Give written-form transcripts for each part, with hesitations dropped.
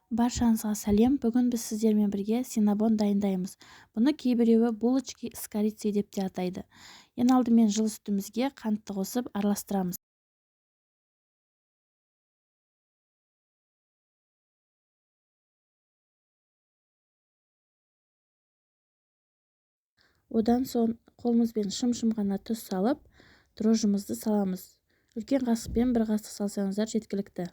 Баршаңызға сәлем. Бүгін біз сіздермен бірге синнабон дайындаймыз. Бұны кейбіреуі булочки с корицей деп те атайды. Ең алдымен жылы сүтімізге қантты қосып араластырамыз. Одан соң қолымызбен шым-шым ғана тұз салып, дрожжымызды саламыз. Үлкен қасықпен бір қасық салсаңыздар жеткілікті.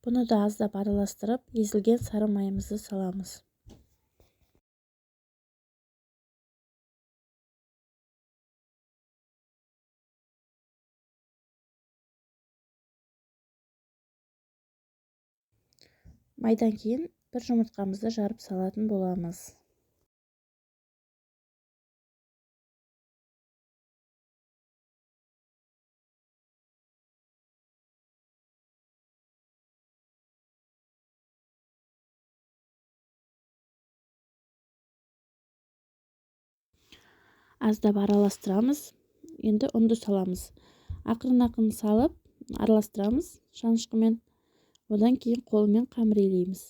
Бұны да аздап араластырып, езілген сары майымызды саламыз. Майдан кейін бір жұмыртқамызды жарып салатын боламыз. Аздап араластырамыз. Енді ұнды саламыз. Ақырын-ақырын салып, араластырамыз шанышқымен. Одан кейін қолмен қамыр илейміз.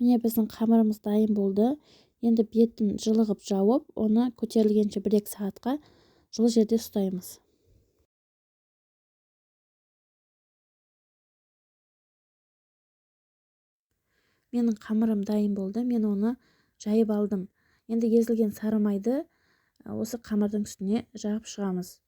Міне біздің қамырымыз дайын болды. Енді бетін жылығып жауып, оны көтерілгенше 1-2 сағатқа жылы жерде ұстаймыз. Менің қамырым дайын болды. Мен оны жайып алдым. Енді езілген сары майды осы қамырдың үстіне жағып шығамыз.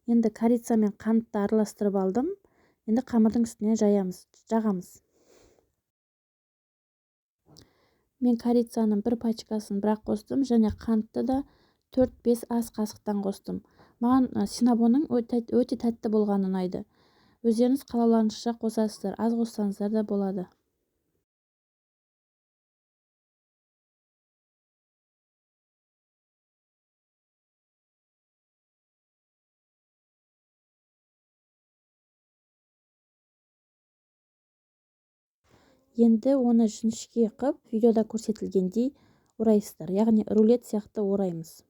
Енді корица мен қантты араластырып алдым. Енді қамырдың үстіне жағамыз. Мен корицаның 1 пачкасын бірақ қостым және қантты да 4-5 ас қасықтан қостым. Маған синнабонның өте тәтті болғаны ұнайды. Өздеріңіз қалауларыңызша қосасыздар, аз қоссаңыздар да болады. Енді оны жіңішке қып, видеода көрсетілгендей орайсыздар, яғни рулет сияқты ораймыз.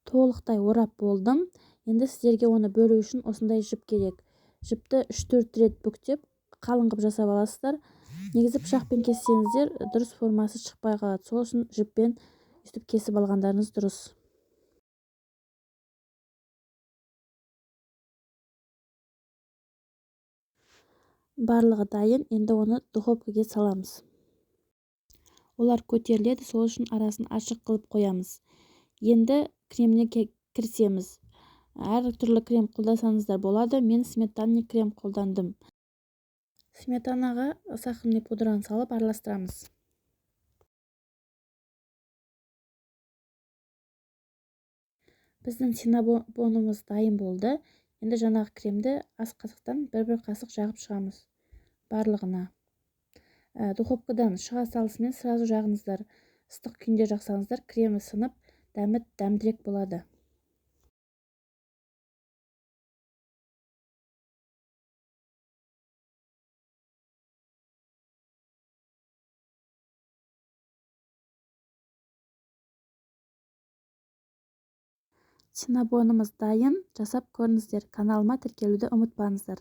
Толықтай орап болдым. Енді сіздерге оны бөлу үшін осындай жіп керек. Жіпті 3-4 рет бүктеп, қалың қып жасап аласыздар. Негізі пышақпен кессеңіздер, дұрыс формасы шықпай қалады. Сол үшін жіппен өстіп кесіп алғандарыңыз дұрыс. Барлығы дайын. Енді оны духовкаға саламыз. Олар көтеріледі, сол үшін арасын ашық қылып қоямыз. Енді креміне кірісеміз. Әр түрлі крем қолдансаңыздар болады. Мен сметанный крем қолдандым. Сметанаға сахарный пудраны салып араластырамыз. Біздің синнабонымыз дайын болды. Енді жаңағы кремді ас қасықтан 1-1 қасық жағып шығамыз. Барлығына. Духовкадан шыға салысымен сразу жағыңыздар. Ыстық күйінде жақсаңыздар, кремі сынып, дәмі дәмдірек болады. Синнабонымыз дайын. Жасап көріңіздер. Каналыма тіркелуді ұмытпаңыздар.